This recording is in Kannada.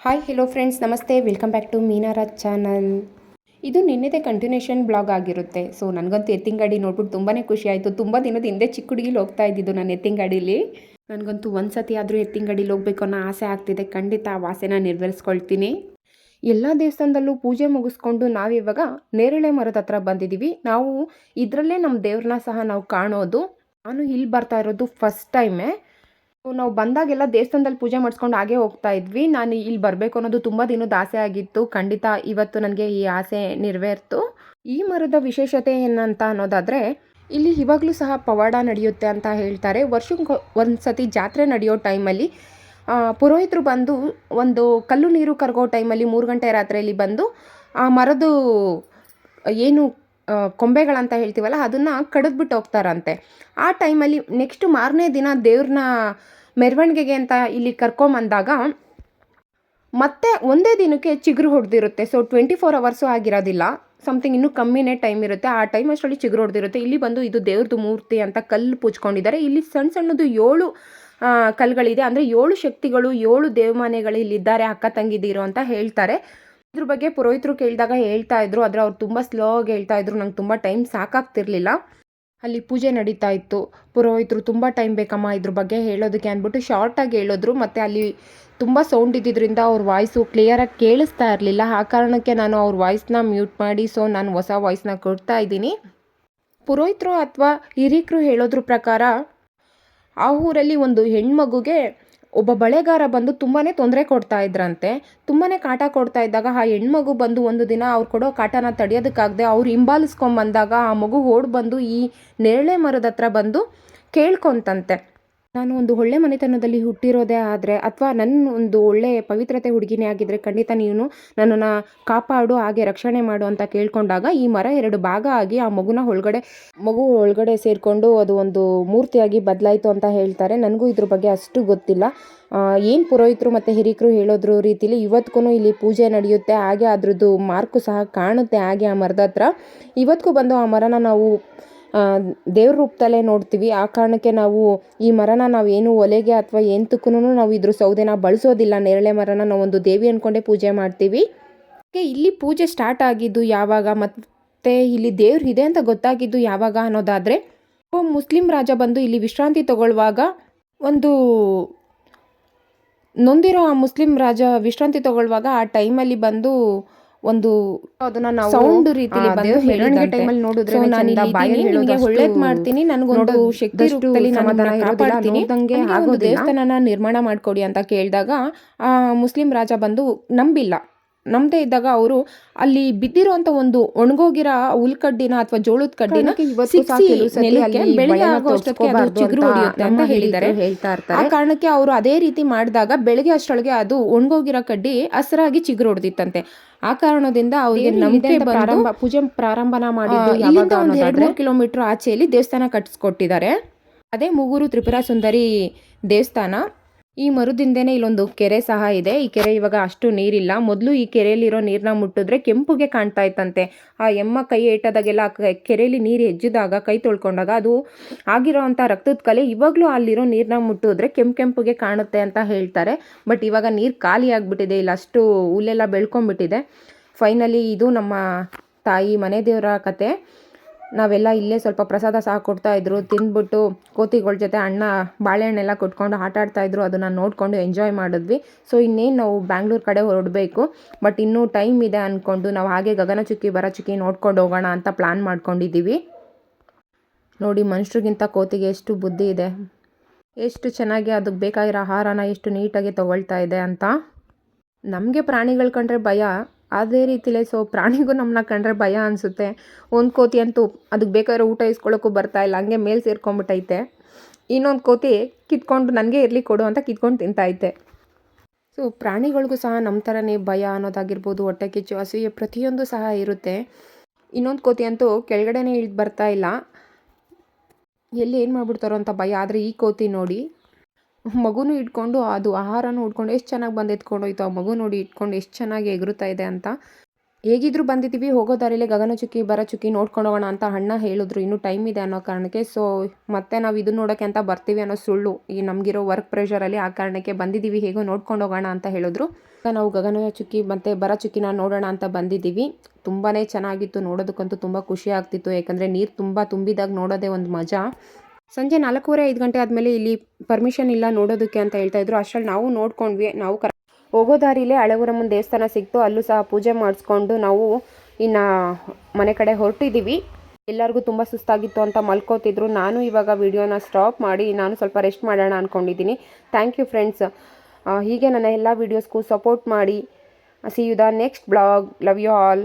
ಹಾಯ್ ಹೆಲೋ ಫ್ರೆಂಡ್ಸ್, ನಮಸ್ತೆ. Welcome back to Meenaraj channel. ಇದು ನಿನ್ನೆದೇ ಕಂಟಿನ್ಯೂಷನ್ ಬ್ಲಾಗ್ ಆಗಿರುತ್ತೆ. ಸೊ ನನಗಂತೂ ಎತ್ತಿನ ಗಾಡಿ ನೋಡ್ಬಿಟ್ಟು ತುಂಬಾ ಖುಷಿ ಆಯಿತು. ತುಂಬ ದಿನದ ಹಿಂದೆ ಚಿಕ್ಕ ಹುಡುಗಿಲಿ ಹೋಗ್ತಾ ಇದ್ದಿದ್ದು ನಾನು ಎತ್ತಿನ ಗಾಡೀಲಿ. ನನಗಂತೂ ಒಂದು ಸತಿ ಆದರೂ ಎತ್ತಿನ ಗಾಡೀಲಿ ಹೋಗ್ಬೇಕು ಅನ್ನೋ ಆಸೆ ಆಗ್ತಿದೆ. ಖಂಡಿತ ಆ ಆಸೆನ ನೆರವೇರಿಸ್ಕೊಳ್ತೀನಿ. ಎಲ್ಲ ದೇವಸ್ಥಾನದಲ್ಲೂ ಪೂಜೆ ಮುಗಿಸ್ಕೊಂಡು ನಾವಿವಾಗ ನೇರಳೆ ಮರದ ಹತ್ರ ಬಂದಿದ್ದೀವಿ. ನಾವು ಇದರಲ್ಲೇ ನಮ್ಮ ದೇವ್ರನ್ನ ಸಹ ನಾವು ಕಾಣೋದು. ನಾನು ಇಲ್ಲಿ ಬರ್ತಾ ಇರೋದು ಫಸ್ಟ್ ಟೈಮೇ. ನಾವು ಬಂದಾಗೆಲ್ಲ ದೇವಸ್ಥಾನದಲ್ಲಿ ಪೂಜೆ ಮಾಡಿಸ್ಕೊಂಡು ಹಾಗೆ ಹೋಗ್ತಾ ಇದ್ವಿ. ನಾನು ಇಲ್ಲಿ ಬರಬೇಕು ಅನ್ನೋದು ತುಂಬ ದಿನದ ಆಸೆ ಆಗಿತ್ತು. ಖಂಡಿತ ಇವತ್ತು ನನಗೆ ಈ ಆಸೆ ನೆರವೇರ್ತು. ಈ ಮರದ ವಿಶೇಷತೆ ಏನಂತ ಅನ್ನೋದಾದರೆ, ಇಲ್ಲಿ ಇವಾಗಲೂ ಸಹ ಪವಾಡ ನಡೆಯುತ್ತೆ ಅಂತ ಹೇಳ್ತಾರೆ. ವರ್ಷಕ್ಕೆ ಒಂದು ಸತಿ ಜಾತ್ರೆ ನಡೆಯೋ ಟೈಮಲ್ಲಿ ಪುರೋಹಿತರು ಬಂದು ಒಂದು ಕಲ್ಲು ನೀರು ಕರಗೋ ಟೈಮಲ್ಲಿ 3 ಗಂಟೆ ರಾತ್ರಿಯಲ್ಲಿ ಬಂದು ಆ ಮರದು ಏನು ಕೊಂಬೆಗಳಂತ ಹೇಳ್ತೀವಲ್ಲ ಅದನ್ನು ಕಡಿದ್ಬಿಟ್ಟು ಹೋಗ್ತಾರಂತೆ. ಆ ಟೈಮಲ್ಲಿ ನೆಕ್ಸ್ಟ್ ಮಾರನೇ ದಿನ ದೇವ್ರನ್ನ ಮೆರವಣಿಗೆಗೆ ಅಂತ ಇಲ್ಲಿ ಕರ್ಕೊಂಬಂದಾಗ ಮತ್ತೆ ಒಂದೇ ದಿನಕ್ಕೆ ಚಿಗುರು ಹೊಡೆದಿರುತ್ತೆ. ಸೊ 24 ಅವರ್ಸು ಆಗಿರೋದಿಲ್ಲ, ಸಮಥಿಂಗ್ ಇನ್ನೂ ಕಮ್ಮಿನೇ ಟೈಮ್ ಇರುತ್ತೆ. ಆ ಟೈಮ್ ಅಷ್ಟರಲ್ಲಿ ಚಿಗುರು ಹೊಡೆದಿರುತ್ತೆ. ಇಲ್ಲಿ ಬಂದು ಇದು ದೇವ್ರದ್ದು ಮೂರ್ತಿ ಅಂತ ಕಲ್ಲು ಪೂಜ್ಕೊಂಡಿದ್ದಾರೆ. ಇಲ್ಲಿ ಸಣ್ಣ ಸಣ್ಣದು 7 ಕಲ್ಲುಗಳಿದೆ. ಅಂದರೆ 7 ಶಕ್ತಿಗಳು, 7 ದೇವಮಾನೆಗಳು ಇಲ್ಲಿದ್ದಾರೆ, ಅಕ್ಕ ತಂಗಿದಿರು ಅಂತ ಹೇಳ್ತಾರೆ. ಇದ್ರ ಬಗ್ಗೆ ಪುರೋಹಿತರು ಕೇಳಿದಾಗ ಹೇಳ್ತಾ ಇದ್ರು, ಆದರೆ ಅವ್ರು ತುಂಬ ಸ್ಲೋ ಆಗಿ ಹೇಳ್ತಾ ಇದ್ರು. ನಂಗೆ ತುಂಬ ಟೈಮ್ ಸಾಕಾಗ್ತಿರ್ಲಿಲ್ಲ. ಅಲ್ಲಿ ಪೂಜೆ ನಡೀತಾ ಇತ್ತು. ಪುರೋಹಿತರು ತುಂಬ ಟೈಮ್ ಬೇಕಮ್ಮ ಇದ್ರ ಬಗ್ಗೆ ಹೇಳೋದಕ್ಕೆ ಅಂದ್ಬಿಟ್ಟು ಶಾರ್ಟಾಗಿ ಹೇಳಿದ್ರು. ಮತ್ತು ಅಲ್ಲಿ ತುಂಬ ಸೌಂಡ್ ಇದ್ದಿದ್ದರಿಂದ ಅವ್ರ ವಾಯ್ಸು ಕ್ಲಿಯರಾಗಿ ಕೇಳಿಸ್ತಾ ಇರಲಿಲ್ಲ. ಆ ಕಾರಣಕ್ಕೆ ನಾನು ಅವ್ರ ವಾಯ್ಸ್ನ ಮ್ಯೂಟ್ ಮಾಡಿ ನಾನು ಹೊಸ ವಾಯ್ಸ್ನ ಕೊಡ್ತಾ ಇದ್ದೀನಿ. ಪುರೋಹಿತರು ಅಥವಾ ಹಿರೀಕರು ಹೇಳೋದ್ರ ಪ್ರಕಾರ ಆ ಊರಲ್ಲಿ ಒಂದು ಹೆಣ್ಮಗುಗೆ ಒಬ್ಬ ಬಳೆಗಾರ ಬಂದು ತುಂಬಾ ತೊಂದರೆ ಕೊಡ್ತಾ ಇದ್ರಂತೆ. ತುಂಬಾ ಕಾಟ ಕೊಡ್ತಾ ಇದ್ದಾಗ ಆ ಹೆಣ್ಮಗು ಬಂದು ಒಂದು ದಿನ ಅವ್ರು ಕೊಡೋ ಕಾಟನ ತಡೆಯೋದಕ್ಕಾಗದೆ ಅವ್ರು ಹಿಂಬಾಲಿಸ್ಕೊಂಬಂದಾಗ ಆ ಮಗು ಓಡಿ ಬಂದು ಈ ನೇರಳೆ ಮರದ ಹತ್ರ ಬಂದು ಕೇಳ್ಕೊಂತಂತೆ, ನಾನು ಒಂದು ಒಳ್ಳೆ ಮನೆತನದಲ್ಲಿ ಹುಟ್ಟಿರೋದೇ ಆದರೆ ಅಥವಾ ನನ್ನ ಒಂದು ಒಳ್ಳೆ ಪವಿತ್ರತೆ ಹುಡುಗಿನೇ ಆಗಿದ್ದರೆ ಖಂಡಿತ ನೀನು ನನ್ನನ್ನು ಕಾಪಾಡು, ಹಾಗೆ ರಕ್ಷಣೆ ಮಾಡು ಅಂತ ಕೇಳ್ಕೊಂಡಾಗ ಈ ಮರ 2 ಭಾಗ ಆಗಿ ಆ ಮಗು ಒಳಗಡೆ ಸೇರಿಕೊಂಡು ಅದು ಒಂದು ಮೂರ್ತಿಯಾಗಿ ಬದಲಾಯಿತು ಅಂತ ಹೇಳ್ತಾರೆ. ನನಗೂ ಇದ್ರ ಬಗ್ಗೆ ಅಷ್ಟು ಗೊತ್ತಿಲ್ಲ. ಏನು ಪುರೋಹಿತರು ಮತ್ತು ಹಿರೀಕರು ಹೇಳೋದ್ರ ರೀತಿಲಿ ಇವತ್ತಿಗೂ ಇಲ್ಲಿ ಪೂಜೆ ನಡೆಯುತ್ತೆ. ಹಾಗೆ ಅದ್ರದ್ದು ಮಾರ್ಕು ಸಹ ಕಾಣುತ್ತೆ ಹಾಗೆ ಆ ಮರದ ಹತ್ರ. ಇವತ್ತಿಗೂ ಬಂದು ಆ ಮರನ ನಾವು ದೇವ್ರ ರೂಪದಲ್ಲೇ ನೋಡ್ತೀವಿ. ಆ ಕಾರಣಕ್ಕೆ ನಾವು ಈ ಮರನ ನಾವೇನು ಒಲೆಗೆ ಅಥವಾ ಎಂತಕ್ಕೂ ನಾವು ಇದ್ರ ಸೌದೆನ ಬಳಸೋದಿಲ್ಲ. ನೇರಳೆ ಮರನ ನಾವು ಒಂದು ದೇವಿ ಅಂದ್ಕೊಂಡೇ ಪೂಜೆ ಮಾಡ್ತೀವಿ. ಇಲ್ಲಿ ಪೂಜೆ ಸ್ಟಾರ್ಟ್ ಆಗಿದ್ದು ಯಾವಾಗ ಮತ್ತು ಇಲ್ಲಿ ದೇವ್ರು ಇದೆ ಅಂತ ಗೊತ್ತಾಗಿದ್ದು ಯಾವಾಗ ಅನ್ನೋದಾದರೆ, ಮುಸ್ಲಿಂ ರಾಜ ಬಂದು ಇಲ್ಲಿ ವಿಶ್ರಾಂತಿ ತಗೊಳ್ಳುವಾಗ ಒಂದು ನೊಂದಿರೋ ಆ ಮುಸ್ಲಿಂ ರಾಜ ವಿಶ್ರಾಂತಿ ತಗೊಳ್ಳುವಾಗ ಆ ಟೈಮಲ್ಲಿ ಬಂದು ಒಂದು ಅದನ್ನ ನಾವು ಸೌಂಡ್ ರೀತಿಲಿ ಬಂದು ಮೆರವಣಿಗೆ ಟೈಮಲ್ಲಿ ನೋಡಿದ್ರೆ ಒಳ್ಳೇದು ಮಾಡ್ತೀನಿ, ನನಗೊಂದು ಶಕ್ತಿ ರೂಪದಲ್ಲಿ ಸಮಾಧಾನ ಕಾಪಾಡ್ತೀನಿ, ಒಂದು ದೇವಸ್ಥಾನನ ನಿರ್ಮಾಣ ಮಾಡಿಕೊಡಿ ಅಂತ ಕೇಳಿದಾಗ ಆ ಮುಸ್ಲಿಂ ರಾಜ ಬಂದು ನಂಬದೇ ಇದ್ದಾಗ ಅವರು ಅಲ್ಲಿ ಬಿದ್ದಿರೋಂಥ ಒಂದು ಒಣಗೋಗಿರೋ ಹುಲ್ಕಡ್ಡಿನ ಅಥವಾ ಜೋಳದ ಕಡ್ಡಿನ ಬೆಳಗ್ಗೆ ಆಗೋ ಅಷ್ಟೊತ್ತಿಗೆ ಅದು ಚಿಗುರು ಹೊಡೆಯುತ್ತೆ ಅಂತ ಹೇಳ್ತಾ ಇರ್ತಾರೆ. ಆ ಕಾರಣಕ್ಕೆ ಅವರು ಅದೇ ರೀತಿ ಮಾಡಿದಾಗ ಬೆಳಗ್ಗೆ ಅಷ್ಟರೊಳಗೆ ಅದು ಒಣಗೋಗಿರೋ ಕಡ್ಡಿ ಹಸಿರಾಗಿ ಚಿಗುರು ಹೊಡೆದಿತ್ತಂತೆ. ಆ ಕಾರಣದಿಂದ ಅವರಿಗೆ ನಂಬಿಕೆ ಪೂಜೆ ಪ್ರಾರಂಭನ ಮಾಡಿದ್ದು ಇಲ್ಲಿಂದ ಒಂದು 2-3 ಕಿಲೋಮೀಟರ್ ಆಚೆಯಲ್ಲಿ ದೇವಸ್ಥಾನ ಕಟ್ಟಿಸ್ಕೊಟ್ಟಿದ್ದಾರೆ. ಅದೇ ಮೂಗೂರು ತ್ರಿಪುರ ಸುಂದರಿ ದೇವಸ್ಥಾನ. ಈ ಮರುದಿಂದೇನೆ ಇಲ್ಲೊಂದು ಕೆರೆ ಸಹ ಇದೆ. ಈ ಕೆರೆ ಇವಾಗ ಅಷ್ಟು ನೀರಿಲ್ಲ. ಮೊದಲು ಈ ಕೆರೆಯಲ್ಲಿರೋ ನೀರನ್ನ ಮುಟ್ಟಿದ್ರೆ ಕೆಂಪುಗೆ ಕಾಣ್ತಾ ಇತ್ತಂತೆ. ಆ ಎಮ್ಮ ಕೈ ಏಟದಾಗೆಲ್ಲ ಕೆರೆಯಲ್ಲಿ ನೀರು ಹೆಜ್ಜಿದಾಗ ಕೈ ತೊಳ್ಕೊಂಡಾಗ ಅದು ಆಗಿರೋ ಅಂಥ ರಕ್ತದ ಕಲೆ ಇವಾಗಲೂ ಅಲ್ಲಿರೋ ನೀರನ್ನ ಮುಟ್ಟಿದ್ರೆ ಕೆಂಪುಗೆ ಕಾಣುತ್ತೆ ಅಂತ ಹೇಳ್ತಾರೆ. ಬಟ್ ಇವಾಗ ನೀರು ಖಾಲಿ ಆಗಿಬಿಟ್ಟಿದೆ. ಇಲ್ಲ ಅಷ್ಟು ಹುಲ್ಲೆಲ್ಲ ಬೆಳ್ಕೊಂಡ್ಬಿಟ್ಟಿದೆ. ಫೈನಲಿ ಇದು ನಮ್ಮ ತಾಯಿ ಮನೆ ದೇವರ ಕತೆ. ನಾವೆಲ್ಲ ಇಲ್ಲೇ ಸ್ವಲ್ಪ ಪ್ರಸಾದ ಸಹ ಕೊಡ್ತಾಯಿದ್ರು. ತಿಂದ್ಬಿಟ್ಟು ಕೋತಿಗಳ ಜೊತೆ ಅಣ್ಣ ಬಾಳೆಹಣ್ಣೆಲ್ಲ ಕೊಟ್ಕೊಂಡು ಆಟ ಆಡ್ತಾಯಿದ್ರು. ಅದನ್ನು ನೋಡಿಕೊಂಡು ಎಂಜಾಯ್ ಮಾಡಿದ್ವಿ. ಸೊ ಇನ್ನೇನು ನಾವು ಬ್ಯಾಂಗ್ಳೂರು ಕಡೆ ಹೊರಡಬೇಕು. ಬಟ್ ಇನ್ನೂ ಟೈಮ್ ಇದೆ ಅಂದ್ಕೊಂಡು ನಾವು ಹಾಗೆ ಗಗನಚುಕ್ಕಿ ಭರಚುಕ್ಕಿ ನೋಡ್ಕೊಂಡು ಹೋಗೋಣ ಅಂತ ಪ್ಲ್ಯಾನ್ ಮಾಡ್ಕೊಂಡಿದ್ದೀವಿ. ನೋಡಿ, ಮನುಷ್ಯರಿಗಿಂತ ಕೋತಿಗೆ ಎಷ್ಟು ಬುದ್ಧಿ ಇದೆ, ಎಷ್ಟು ಚೆನ್ನಾಗಿ ಅದಕ್ಕೆ ಬೇಕಾಗಿರೋ ಆಹಾರನ ಎಷ್ಟು ನೀಟಾಗಿ ತೊಗೊಳ್ತಾ ಇದೆ ಅಂತ. ನಮಗೆ ಪ್ರಾಣಿಗಳು ಕಂಡ್ರೆ ಭಯ, ಅದೇ ರೀತಿಲೇ ಸೊ ಪ್ರಾಣಿಗೂ ನಮ್ಮನ್ನ ಕಂಡ್ರೆ ಭಯ ಅನಿಸುತ್ತೆ. ಒಂದು ಕೋತಿ ಅಂತೂ ಅದಕ್ಕೆ ಬೇಕಾಗಿರೋ ಊಟ ಇಸ್ಕೊಳ್ಳೋಕ್ಕೂ ಬರ್ತಾಯಿಲ್ಲ, ಹಂಗೆ ಮೇಲೆ ಸೇರ್ಕೊಂಡ್ಬಿಟ್ಟೈತೆ. ಇನ್ನೊಂದು ಕೋತಿ ಕಿತ್ಕೊಂಡು ನನಗೆ ಇರಲಿ ಕೊಡು ಅಂತ ಕಿತ್ಕೊಂಡು ತಿಂತೈತೆ. ಸೊ ಪ್ರಾಣಿಗಳಿಗೂ ಸಹ ನಮ್ಮ ಥರನೇ ಭಯ ಅನ್ನೋದಾಗಿರ್ಬೋದು, ಹೊಟ್ಟೆ ಕಿಚ್ಚು, ಅಸೂಯೆ ಪ್ರತಿಯೊಂದು ಸಹ ಇರುತ್ತೆ. ಇನ್ನೊಂದು ಕೋತಿ ಅಂತೂ ಕೆಳಗಡೆನೇ ಇಳಿದು ಬರ್ತಾಯಿಲ್ಲ, ಎಲ್ಲಿ ಏನು ಮಾಡಿಬಿಡ್ತಾರೋ ಅಂತ ಭಯ. ಆದರೆ ಈ ಕೋತಿ ನೋಡಿ ಮಗುನೂ ಇಟ್ಕೊಂಡು ಅದು ಆಹಾರನೂ ಉಟ್ಕೊಂಡು ಎಷ್ಟು ಚೆನ್ನಾಗಿ ಬಂದು ಎತ್ಕೊಂಡೋಯ್ತು. ಆ ಮಗು ನೋಡಿ ಇಟ್ಕೊಂಡು ಎಷ್ಟು ಚೆನ್ನಾಗಿ ಎಗರುತ್ತಾ ಇದೆ ಅಂತ. ಹೇಗಿದ್ರು ಬಂದಿದ್ದೀವಿ, ಹೋಗೋ ದಾರಿಲೇ ಗಗನಚುಕ್ಕಿ ಭರಚುಕ್ಕಿ ನೋಡ್ಕೊಂಡು ಹೋಗೋಣ ಅಂತ ಅಣ್ಣ ಹೇಳಿದ್ರು, ಇನ್ನೂ ಟೈಮ್ ಇದೆ ಅನ್ನೋ ಕಾರಣಕ್ಕೆ. ಸೊ ಮತ್ತೆ ನಾವು ಇದನ್ನ ನೋಡೋಕ್ಕೆ ಅಂತ ಬರ್ತೀವಿ ಅನ್ನೋ ಸುಳ್ಳು, ಈ ನಮಗಿರೋ ವರ್ಕ್ ಪ್ರೆಷರಲ್ಲಿ ಆ ಕಾರಣಕ್ಕೆ ಬಂದಿದ್ದೀವಿ, ಹೇಗೋ ನೋಡ್ಕೊಂಡು ಹೋಗೋಣ ಅಂತ ಹೇಳಿದ್ರು. ನಾವು ಗಗನಚುಕ್ಕಿ ಮತ್ತು ಭರಚುಕ್ಕಿನ ನೋಡೋಣ ಅಂತ ಬಂದಿದ್ದೀವಿ. ತುಂಬಾ ಚೆನ್ನಾಗಿತ್ತು, ನೋಡೋದಕ್ಕಂತೂ ತುಂಬ ಖುಷಿ ಆಗ್ತಿತ್ತು, ಯಾಕಂದರೆ ನೀರು ತುಂಬ ತುಂಬಿದಾಗ ನೋಡೋದೇ ಒಂದು ಮಜಾ. ಸಂಜೆ 4:30-5 ಗಂಟೆ ಆದಮೇಲೆ ಇಲ್ಲಿ ಪರ್ಮಿಷನ್ ಇಲ್ಲ ನೋಡೋದಕ್ಕೆ ಅಂತ ಹೇಳ್ತಾಯಿದ್ರು. ಅಷ್ಟರಲ್ಲಿ ನಾವು ನೋಡ್ಕೊಂಡ್ವಿ. ನಾವು ಹೋಗೋ ದಾರಿಲೇ ಹಳೆಊರಮ್ಮನ ದೇವಸ್ಥಾನ ಸಿಕ್ತು, ಅಲ್ಲೂ ಸಹ ಪೂಜೆ ಮಾಡಿಸ್ಕೊಂಡು ನಾವು ಇನ್ನು ಮನೆ ಕಡೆ ಹೊರಟಿದ್ದೀವಿ. ಎಲ್ಲರಿಗೂ ತುಂಬ ಸುಸ್ತಾಗಿತ್ತು ಅಂತ ಮಲ್ಕೋತಿದ್ರು. ನಾನು ಇವಾಗ ವಿಡಿಯೋನ ಸ್ಟಾಪ್ ಮಾಡಿ ನಾನು ಸ್ವಲ್ಪ ರೆಸ್ಟ್ ಮಾಡೋಣ ಅಂದ್ಕೊಂಡಿದ್ದೀನಿ. ಥ್ಯಾಂಕ್ ಯು ಫ್ರೆಂಡ್ಸ್, ಹೀಗೆ ನನ್ನ ಎಲ್ಲ ವೀಡಿಯೋಸ್ಗೂ ಸಪೋರ್ಟ್ ಮಾಡಿ. See you the next blog. Love you all.